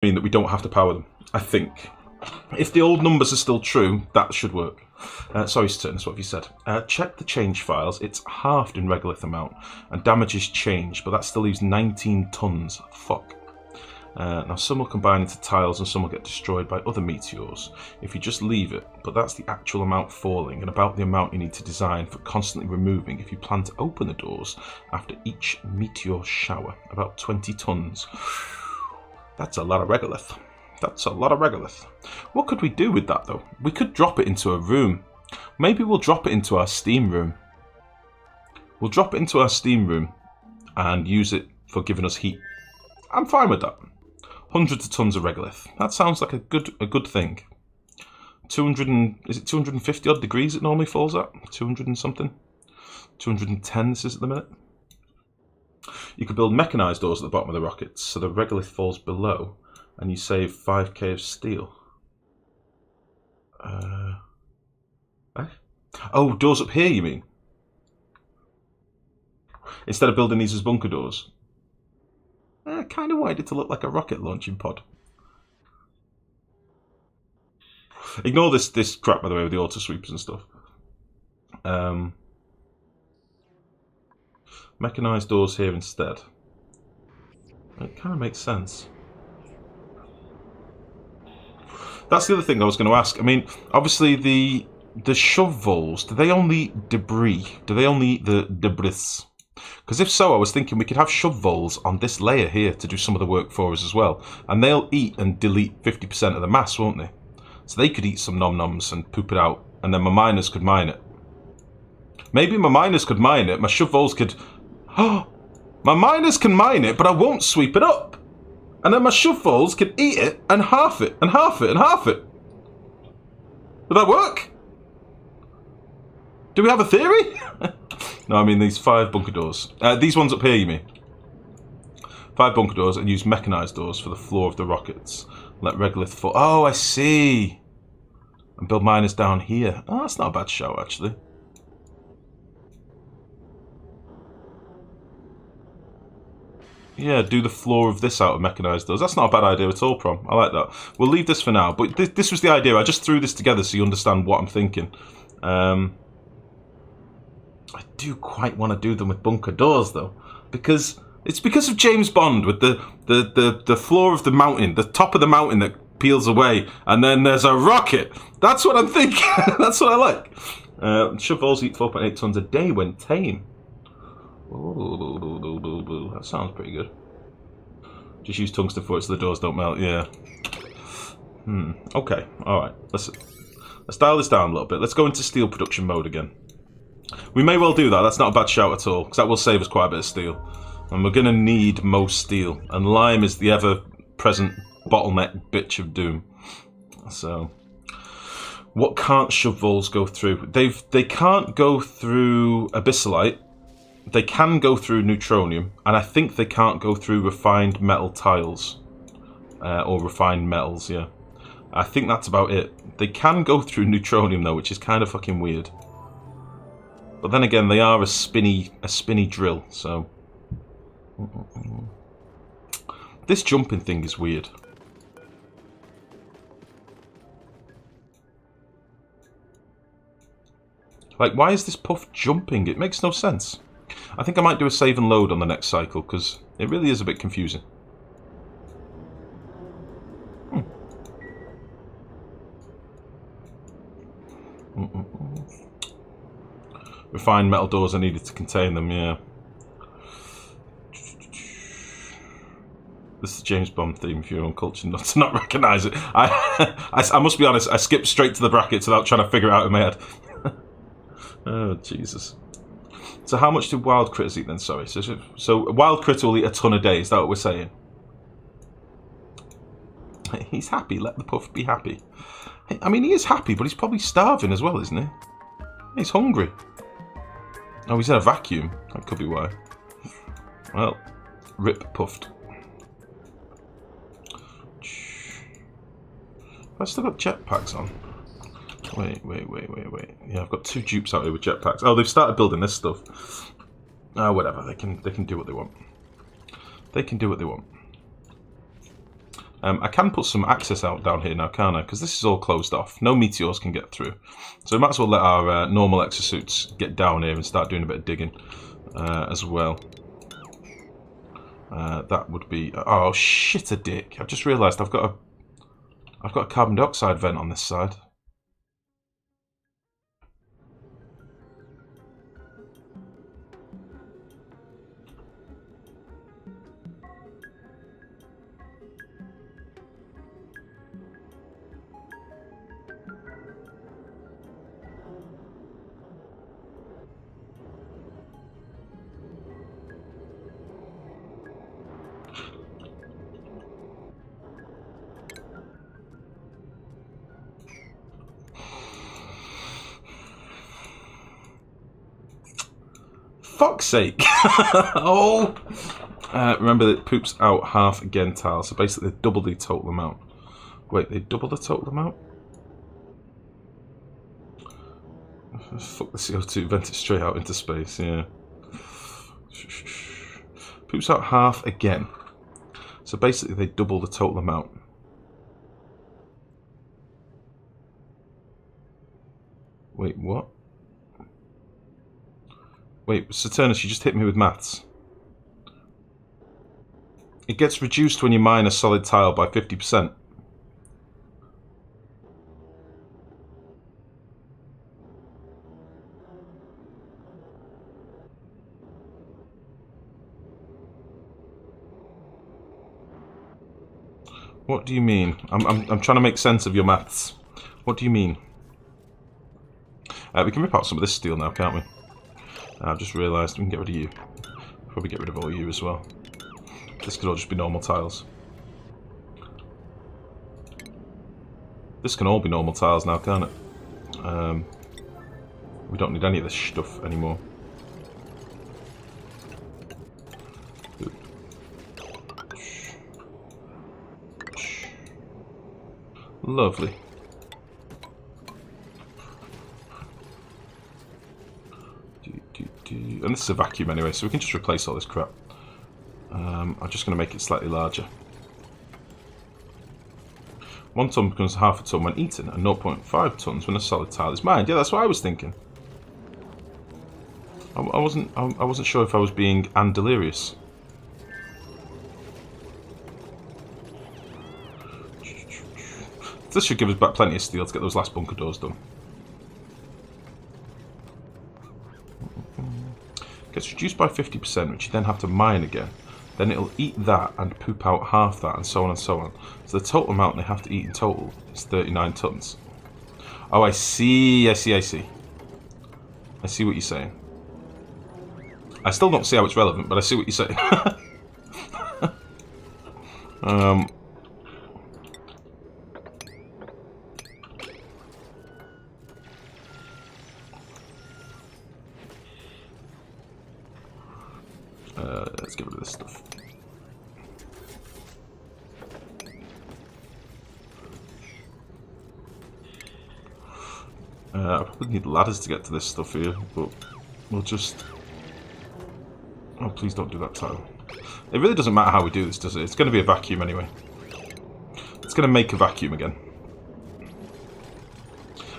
mean that we don't have to power them, I think. If the old numbers are still true, that should work. Sorry, Sternus, what have you said? Check the change files. It's halved in regolith amount, and damage is changed, but that still leaves 19 tons. Fuck. Now, some will combine into tiles and some will get destroyed by other meteors if you just leave it, but that's the actual amount falling and about the amount you need to design for constantly removing if you plan to open the doors after each meteor shower. About 20 tons. That's a lot of regolith. That's a lot of regolith. What could we do with that, though? We could drop it into a room. Maybe we'll drop it into our steam room. We'll drop it into our steam room and use it for giving us heat. I'm fine with that. Hundreds of tons of regolith. That sounds like a good thing. 250 odd degrees it normally falls at? 200 and something? 210 this is at the minute. You could build mechanised doors at the bottom of the rockets so the regolith falls below and you save 5k of steel. Oh, doors up here you mean? Instead of building these as bunker doors. I kind of wanted it to look like a rocket launching pod. Ignore this crap, by the way, with the auto sweepers and stuff. Mechanised doors here instead. It kind of makes sense. That's the other thing I was going to ask. I mean, obviously the shovels, do they only debris? Do they only the debris? Because if so, I was thinking we could have shovels on this layer here to do some of the work for us as well. And they'll eat and delete 50% of the mass, won't they? So they could eat some nom-noms and poop it out. And then my miners could mine it. Maybe my miners could mine it. My shovels could... Oh! My miners can mine it, but I won't sweep it up. And then my shovels can eat it and half it and half it and half it. Would that work? Do we have a theory? No, I mean these 5 bunker doors. These ones up here, you mean? 5 bunker doors and use mechanised doors for the floor of the rockets. Let regolith fall. Oh, I see. And build miners down here. Oh, that's not a bad shout, actually. Yeah, do the floor of this out of mechanised doors. That's not a bad idea at all, Prom. I like that. We'll leave this for now. But this was the idea. I just threw this together so you understand what I'm thinking. I do quite want to do them with bunker doors, though. Because it's because of James Bond with the floor of the mountain, the top of the mountain that peels away, and then there's a rocket. That's what I'm thinking. That's what I like. Shovels eat 4.8 tons a day when tame. Ooh, that sounds pretty good. Just use tungsten for it so the doors don't melt. Yeah. Okay. All right. Let's dial this down a little bit. Let's go into steel production mode again. We may well do that. That's not a bad shout at all, because that will save us quite a bit of steel. And we're going to need most steel. And lime is the ever-present bottleneck bitch of doom. So, what can't shovels go through? They can't go through abyssalite. They can go through neutronium, and I think they can't go through refined metal tiles. Or refined metals, yeah. I think that's about it. They can go through neutronium, though, which is kind of fucking weird. But then again, they are a spinny drill, so... This jumping thing is weird. Like, why is this puff jumping? It makes no sense. I think I might do a save and load on the next cycle, because it really is a bit confusing. Refined metal doors are needed to contain them, yeah. This is the James Bond theme if you're uncultured not to not recognise it. I must be honest, I skipped straight to the brackets without trying to figure it out in my head. Oh, Jesus. So how much do wild critters eat then? Sorry. So a wild critter will eat a ton a day. Is that what we're saying? He's happy. Let the puff be happy. I mean, he is happy, but he's probably starving as well, isn't he? He's hungry. Oh, he's in a vacuum. That could be why. Well, rip puffed. I've still got jetpacks on. Wait. Yeah, I've got 2 dupes out here with jetpacks. Oh, they've started building this stuff. Oh, whatever. They can do what they want. They can do what they want. I can put some access out down here now, can't I? Because this is all closed off. No meteors can get through. So we might as well let our normal exosuits get down here and start doing a bit of digging as well. That would be... oh, shit a dick. I've just realised I've got a carbon dioxide vent on this side. Fuck's sake! Oh! Remember that it poops out half again tiles, so basically they double the total amount. Wait, they double the total amount? Fuck the CO2, vent it straight out into space, yeah. Poops out half again. So basically they double the total amount. Wait, what? Wait, Saturnus, you just hit me with maths. It gets reduced when you mine a solid tile by 50%. What do you mean? I'm trying to make sense of your maths. What do you mean? We can rip out some of this steel now, can't we? I've just realised we can get rid of you. Probably get rid of all you as well. This could all just be normal tiles. This can all be normal tiles now, can't it? We don't need any of this stuff anymore. Lovely. And this is a vacuum anyway, so we can just replace all this crap. I'm just going to make it slightly larger. 1 ton becomes half a ton when eaten, and 0.5 tons when a solid tile is mined. Yeah, that's what I was thinking. I wasn't sure if I was being delirious. This should give us back plenty of steel to get those last bunker doors done. Gets reduced by 50%, which you then have to mine again. Then it'll eat that and poop out half that, and so on and so on. So the total amount they have to eat in total is 39 tons. Oh, I see, I see, I see. I see what you're saying. I still don't see how it's relevant, but I see what you're saying. Let's get rid of this stuff. I probably need ladders to get to this stuff here, but we'll just... Oh, please don't do that tile. It really doesn't matter how we do this, does it? It's going to be a vacuum anyway. It's going to make a vacuum again.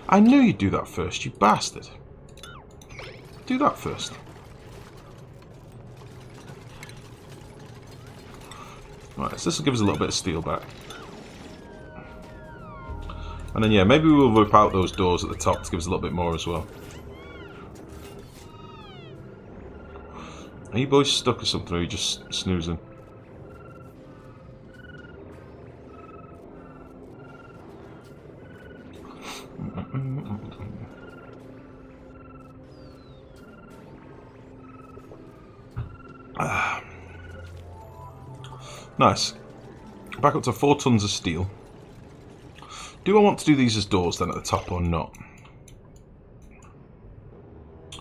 I knew you'd do that first, you bastard. Do that first. Right, so this will give us a little bit of steel back. And then, yeah, maybe we'll rip out those doors at the top to give us a little bit more as well. Are you boys stuck or something, or are you just snoozing? Nice. Back up to 4 tons of steel. Do I want to do these as doors then at the top or not?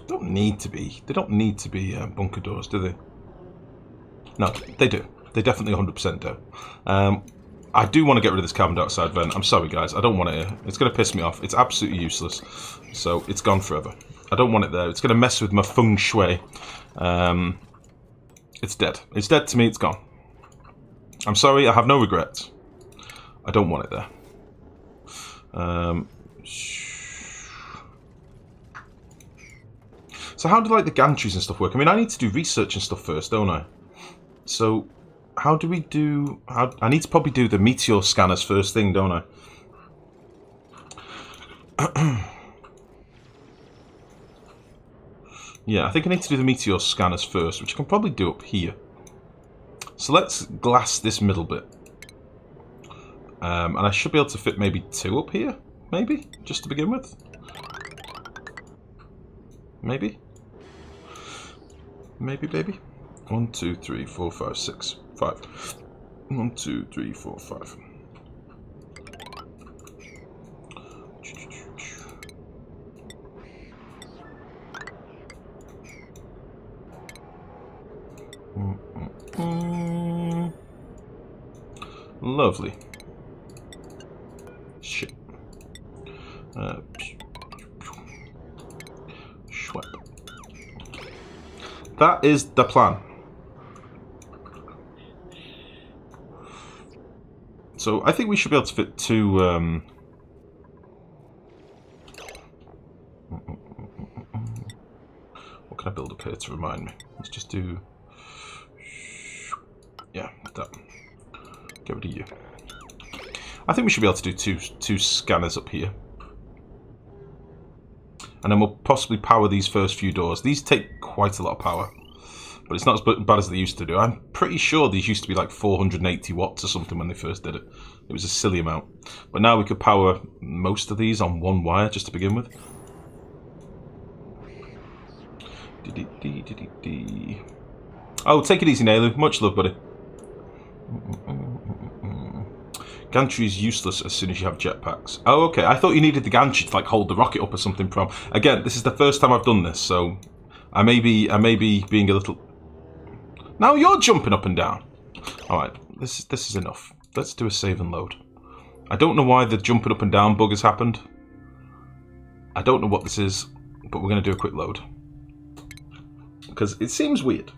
Don't need to be. They don't need to be bunker doors, do they? No, they do. They definitely 100% do. I do want to get rid of this carbon dioxide vent. I'm sorry, guys. I don't want it here. It's going to piss me off. It's absolutely useless. So it's gone forever. I don't want it there. It's going to mess with my feng shui. It's dead. It's dead to me. It's gone. I'm sorry. I have no regrets. I don't want it there. So how do like the gantries and stuff work? I mean, I need to do research and stuff first, don't I? So how do we do... I need to probably do the meteor scanners first thing, don't I? Yeah, I think I need to do the meteor scanners first, which I can probably do up here. So let's glass this middle bit. And I should be able to fit maybe 2 up here, maybe, just to begin with. Maybe. Maybe, baby. 1, 2, 3, 4, 5, 6, 5. 1, 2, 3, 4, 5. Lovely. Shit. That is the plan. So I think we should be able to fit 2. What can I build up here to remind me? Let's just do. Yeah, that. Get rid of you. I think we should be able to do two scanners up here. And then we'll possibly power these first few doors. These take quite a lot of power. But it's not as bad as they used to do. I'm pretty sure these used to be like 480 watts or something when they first did it. It was a silly amount. But now we could power most of these on 1 wire just to begin with. Oh, take it easy, Nailu. Much love, buddy. Gantry is useless as soon as you have jetpacks. Oh, okay. I thought you needed the gantry to like hold the rocket up or something from. Again, this is the first time I've done this, so I may be being a little. Now you're jumping up and down. All right, this is enough. Let's do a save and load. I don't know why the jumping up and down bug has happened. I don't know what this is, but we're going to do a quick load because it seems weird.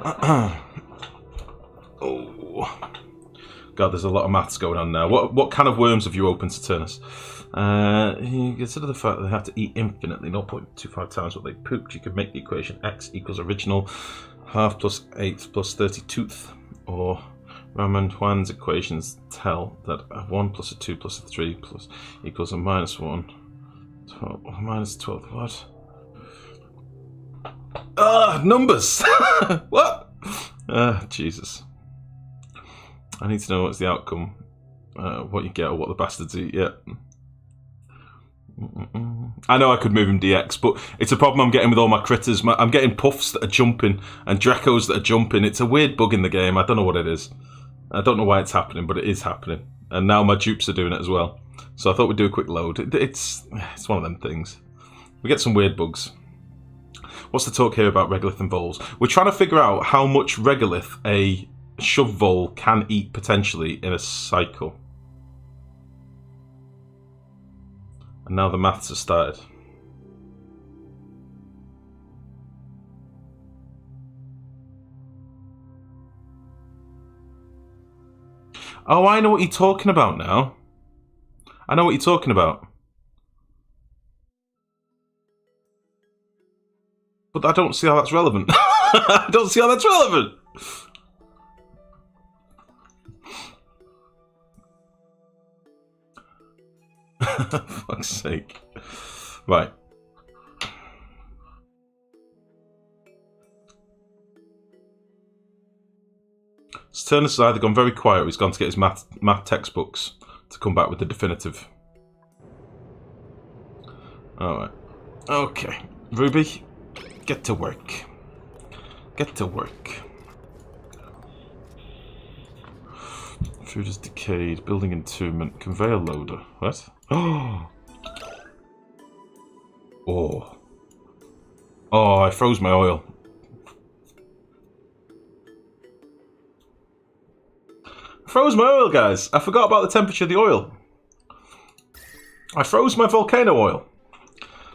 Oh. God, there's a lot of maths going on now. What kind of worms have you opened, Saturnus? You consider the fact that they have to eat infinitely 0.25 times what they pooped. You could make the equation x equals original half plus 8 plus 32th. Or Raman Juan's equations tell that a 1 plus a 2 plus a 3 plus equals a minus 1. 12, minus 12, what? Numbers! What? Jesus. I need to know what's the outcome, what you get or what the bastards eat, yeah. I know I could move him DX, but it's a problem I'm getting with all my critters. I'm getting puffs that are jumping and Drekos that are jumping. It's a weird bug in the game. I don't know what it is. I don't know why it's happening, but it is happening. And now my dupes are doing it as well. So I thought we'd do a quick load. It's one of them things. We get some weird bugs. What's the talk here about regolith and voles? We're trying to figure out how much regolith a shove vole can eat potentially in a cycle. And now the maths have started. Oh, I know what you're talking about now. I know what you're talking about. But I don't see how that's relevant. I don't see how that's relevant. Fuck's sake. Right. Turnus has either gone very quiet or he's gone to get his math textbooks to come back with the definitive. Alright. Okay. Ruby, get to work. Get to work. Food is decayed. Building entombment. Conveyor loader. What? Oh. Oh. Oh, I froze my oil. Froze my oil, guys. I forgot about the temperature of the oil. I froze my volcano oil.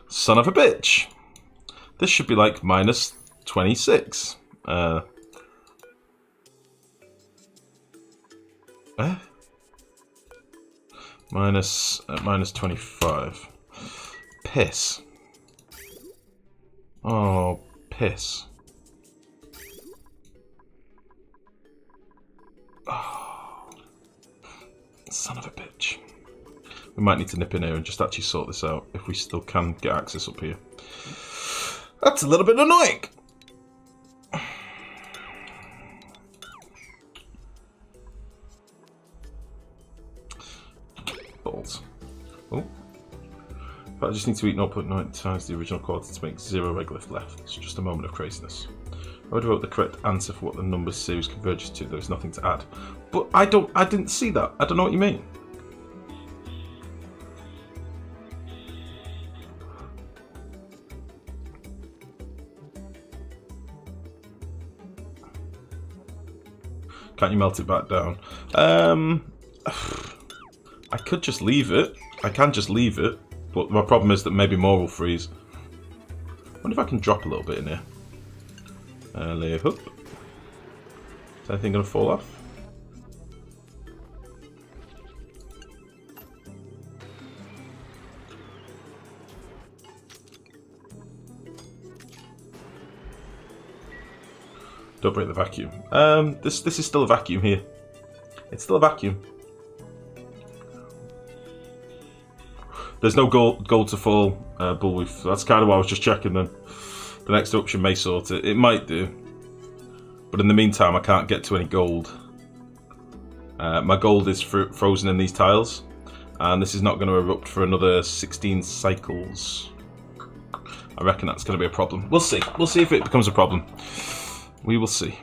Son of a bitch. This should be like minus 26. Minus 25. Piss. Oh, piss. Oh, son of a bitch. We might need to nip in here and just actually sort this out if we still can get access up here. That's a little bit annoying. Balls. Oh. But I just need to eat 0.9 times the original quarter to make 0 regolith left. It's just a moment of craziness. I would wrote the correct answer for what the numbers series converges to. There's nothing to add. But I didn't see that. I don't know what you mean. Can't you melt it back down? I could just leave it. I can just leave it. But my problem is that maybe more will freeze. I wonder if I can drop a little bit in here. Lay a hoop. Is anything going to fall off? Don't break the vacuum. This is still a vacuum here. It's still a vacuum. There's no gold to fall, Bullwoof. That's kind of why I was just checking then. The next option may sort it. It might do. But in the meantime, I can't get to any gold. My gold is frozen in these tiles. And this is not going to erupt for another 16 cycles. I reckon that's going to be a problem. We'll see. We'll see if it becomes a problem. We will see.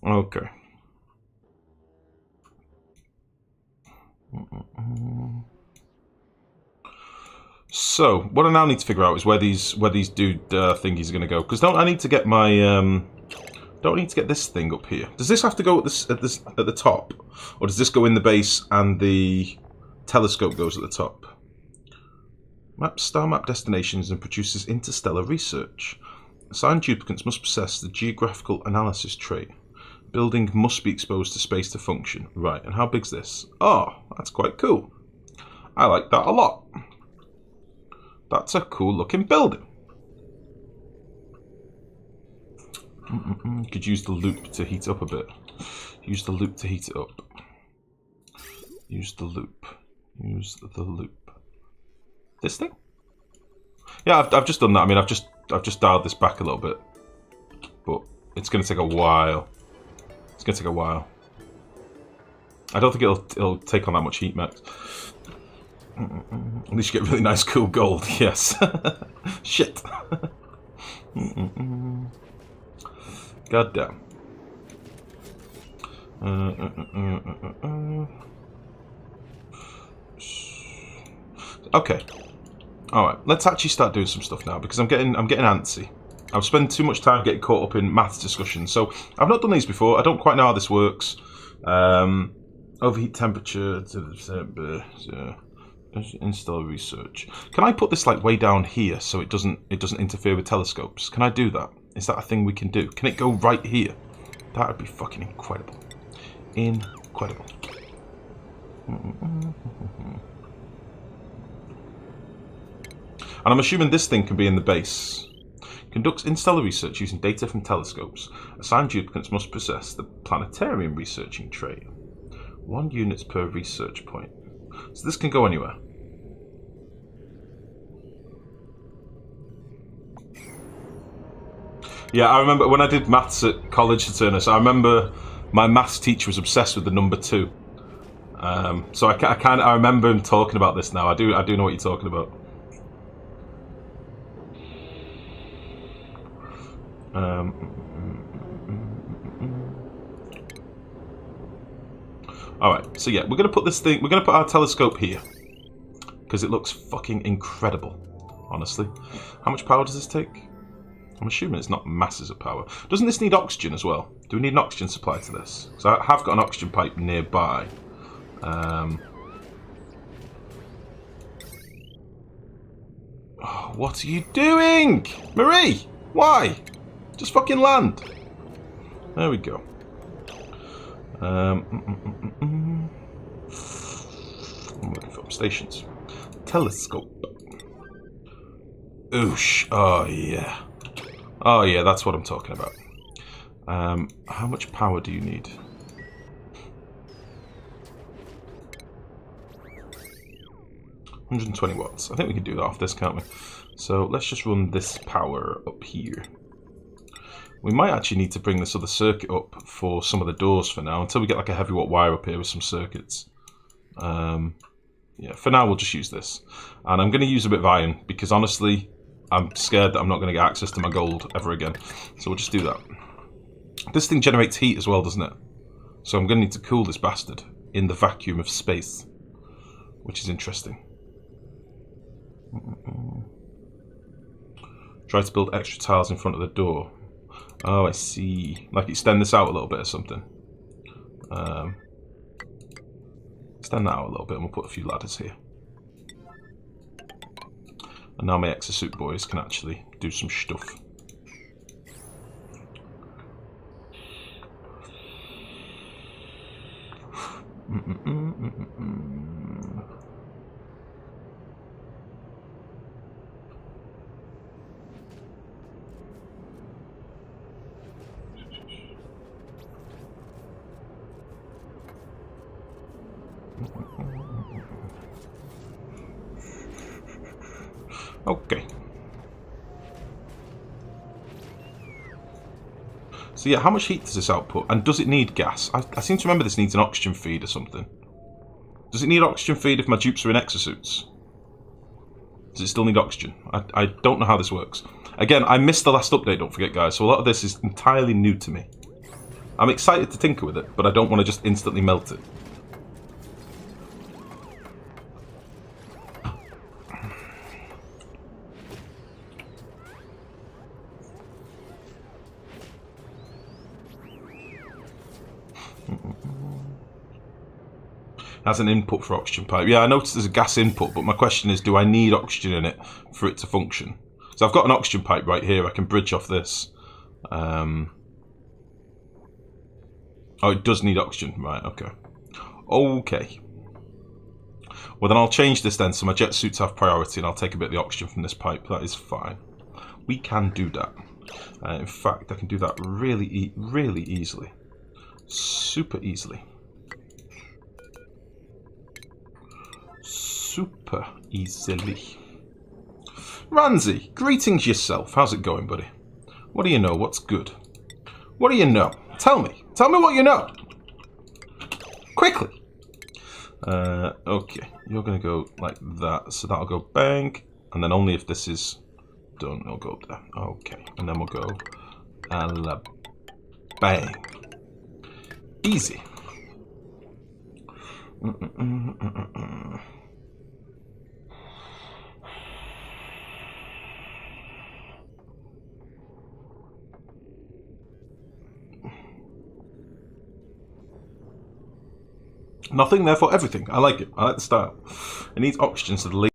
Okay. So, what I now need to figure out is where these dude thingies are going to go. Because don't I need to get my don't I need to get this thing up here? Does this have to go at the top, or does this go in the base and the telescope goes at the top? Maps star map destinations and produces interstellar research. Assigned duplicants must possess the geographical analysis trait. Building must be exposed to space to function. Right, and how big's this? Oh, that's quite cool. I like that a lot. That's a cool looking building. Could use the loop to heat up a bit. Use the loop to heat it up. Use the loop. Use the loop. This thing? Yeah, I've just done that. I mean, I've just dialed this back a little bit, but it's going to take a while. It's going to take a while. I don't think it'll take on that much heat, Max. At least you get really nice, cool gold. Yes. Shit. God damn. Okay. All right. Let's actually start doing some stuff now because I'm getting antsy. I've spent too much time getting caught up in maths discussions. So I've not done these before. I don't quite know how this works. Overheat temperature to install research. Can I put this like way down here so it doesn't interfere with telescopes? Can I do that? Is that a thing we can do? Can it go right here? That would be fucking incredible. Incredible. And I'm assuming this thing can be in the base. Conducts interstellar research using data from telescopes. Assigned duplicants must possess the planetarium researching trait. 1 units per research point. So this can go anywhere. Yeah, I remember when I did maths at college, Saturnus, I remember my maths teacher was obsessed with the number 2. So I remember him talking about this now. I do know what you're talking about. Alright, so yeah, we're gonna put our telescope here. Because it looks fucking incredible, honestly. How much power does this take? I'm assuming it's not masses of power. Doesn't this need oxygen as well? Do we need an oxygen supply to this? So I have got an oxygen pipe nearby. Oh, what are you doing? Marie! Why? Just fucking land. There we go. I'm looking for stations. Telescope. Oosh. Oh yeah. Oh yeah, that's what I'm talking about. How much power do you need? 120 watts. I think we can do that off this, can't we? So let's just run this power up here. We might actually need to bring this other circuit up for some of the doors for now, until we get like a heavy watt wire up here with some circuits. Yeah, for now we'll just use this. And I'm going to use a bit of iron, because honestly, I'm scared that I'm not going to get access to my gold ever again. So we'll just do that. This thing generates heat as well, doesn't it? So I'm going to need to cool this bastard in the vacuum of space, which is interesting. Try to build extra tiles in front of the door. Oh, I see. Like extend this out a little bit or something. Extend that out a little bit and we'll put a few ladders here. And now my exosuit boys can actually do some stuff. Okay. So yeah, how much heat does this output? And does it need gas? I seem to remember this needs an oxygen feed or something. Does it need oxygen feed if my dupes are in exosuits? Does it still need oxygen? I don't know how this works. Again, I missed the last update, don't forget, guys, so a lot of this is entirely new to me. I'm excited to tinker with it, but I don't want to just instantly melt it. Has an input for oxygen pipe. Yeah, I noticed there's a gas input, but my question is, do I need oxygen in it for it to function? So I've got an oxygen pipe right here. I can bridge off this. Oh, it does need oxygen. Right, okay. Okay. Well, then I'll change this then, so my jet suits have priority, and I'll take a bit of the oxygen from this pipe. That is fine. We can do that. In fact, I can do that really easily. Super easily. Super easily. Ranzi, greetings yourself. How's it going, buddy? What do you know? What's good? What do you know? Tell me. Tell me what you know. Quickly. Okay. You're going to go like that. So that'll go bang. And then only if this is done, it'll go up there. Okay. And then we'll go bang. Easy. Nothing, therefore everything. I like it. I like the style. It needs oxygen, so the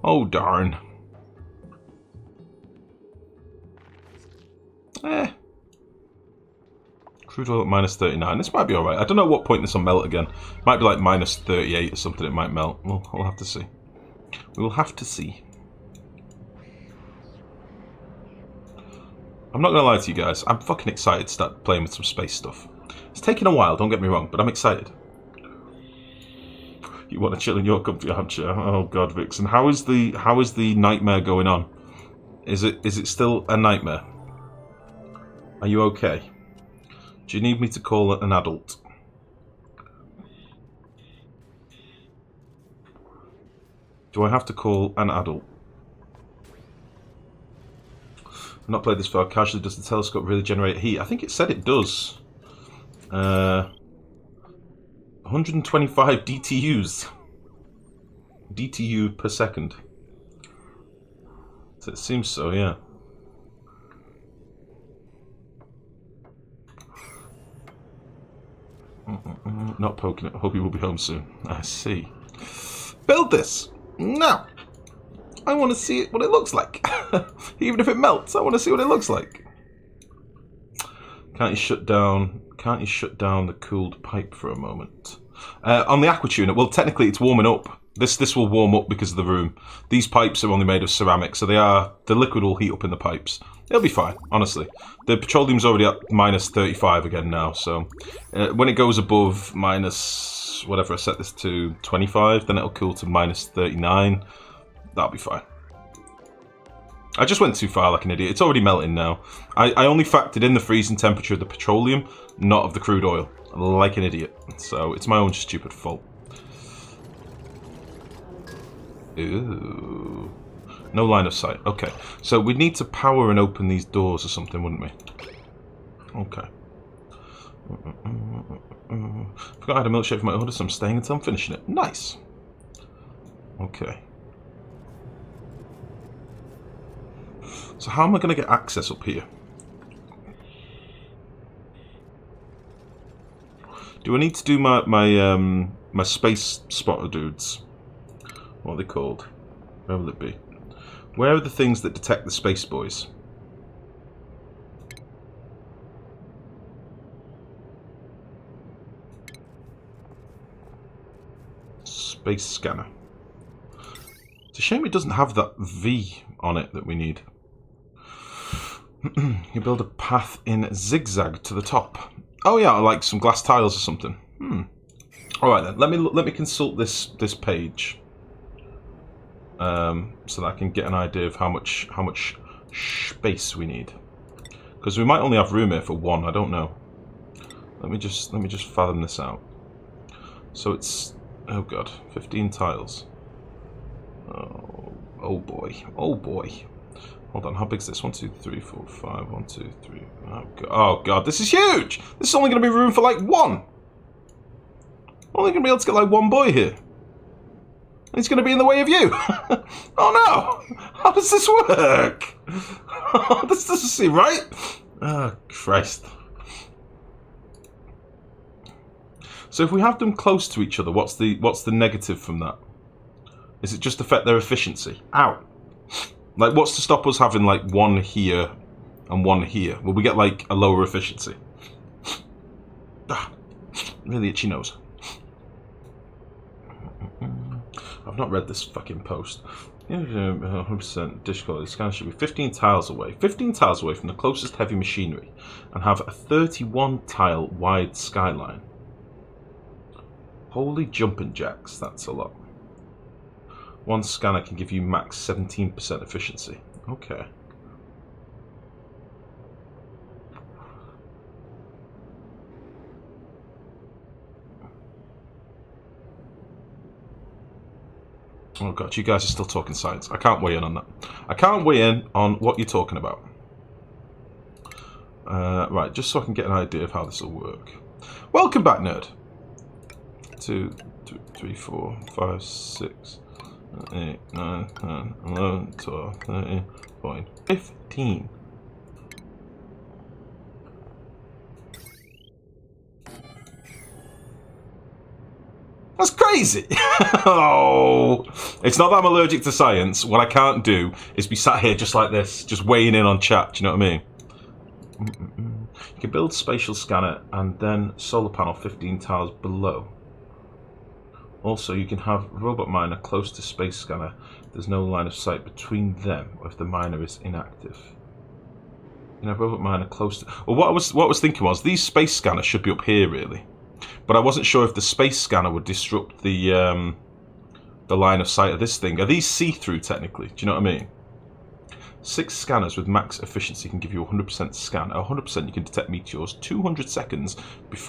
oh, darn. Crude oil at minus 39. This might be alright. I don't know what point this will melt again. Might be like minus 38 or something it might melt. Well, we'll have to see. We will have to see. I'm not going to lie to you guys. I'm fucking excited to start playing with some space stuff. It's taken a while, don't get me wrong, but I'm excited. You want to chill in your comfy armchair? Oh god, Vixen. How is the nightmare going on? Is it still a nightmare? Are you okay? Do you need me to call an adult? Do I have to call an adult? I've not played this far casually. Does the telescope really generate heat? I think it said it does. 125 DTUs. DTU per second. So it seems so, yeah. Not poking it. Hope you will be home soon. I see. Build this! Now! I want to see what it looks like. Even if it melts, I want to see what it looks like. Can't you shut down the cooled pipe for a moment? On the aqua tuner, well, technically it's warming up. This will warm up because of the room. These pipes are only made of ceramic, so the liquid will heat up in the pipes. It'll be fine, honestly. The petroleum's already at minus 35 again now, so when it goes above minus whatever I set this to 25, then it'll cool to minus 39. That'll be fine. I just went too far like an idiot. It's already melting now. I only factored in the freezing temperature of the petroleum, not of the crude oil, like an idiot. So it's my own stupid fault. Ooh. No line of sight. Okay. So we'd need to power and open these doors or something, wouldn't we? Okay. Forgot I had a milkshake for my order, so I'm staying until I'm finishing it. Nice. Okay. So how am I going to get access up here? Do I need to do my space spotter dudes? What are they called? Where will it be? Where are the things that detect the space boys? Space scanner. It's a shame it doesn't have that V on it that we need. You build a path in zigzag to the top. Oh yeah, like some glass tiles or something. All right then. Let me consult this page, so that I can get an idea of how much space we need. Because we might only have room here for one. I don't know. Let me just fathom this out. So it's, oh god, 15 tiles. Oh boy. Oh boy. Hold on, how big is this? 1, 2, 3, 4, 5. 1, 2, 3. Oh god, this is huge! This is only going to be room for like one! Only going to be able to get like one boy here. And he's going to be in the way of you! Oh no! How does this work? This doesn't seem right! Oh Christ. So if we have them close to each other, what's the negative from that? Does it just affect their efficiency? Ow! Like, what's to stop us having, like, one here and one here? Will we get, like, a lower efficiency? Really itchy nose. I've not read this fucking post. 100% dish quality scan should be 15 tiles away. 15 tiles away from the closest heavy machinery. And have a 31 tile wide skyline. Holy jumping jacks, that's a lot. One scanner can give you max 17% efficiency. Okay. Oh god, you guys are still talking science. I can't weigh in on that. I can't weigh in on what you're talking about. Right, just so I can get an idea of how this will work. Welcome back, nerd. 2, 3, 4, 5, 6, 8, 9, 10, 11, 12, 13, 14, 15. That's crazy! Oh, it's not that I'm allergic to science. What I can't do is be sat here just like this, just weighing in on chat, do you know what I mean? You can build spatial scanner and then solar panel 15 tiles below. Also, you can have robot miner close to space scanner. There's no line of sight between them if the miner is inactive. You know, robot miner close to... Well, what I was thinking was, these space scanners should be up here, really. But I wasn't sure if the space scanner would disrupt the line of sight of this thing. Are these see-through, technically? Do you know what I mean? 6 scanners with max efficiency can give you 100% scan. 100% you can detect meteors 200 seconds before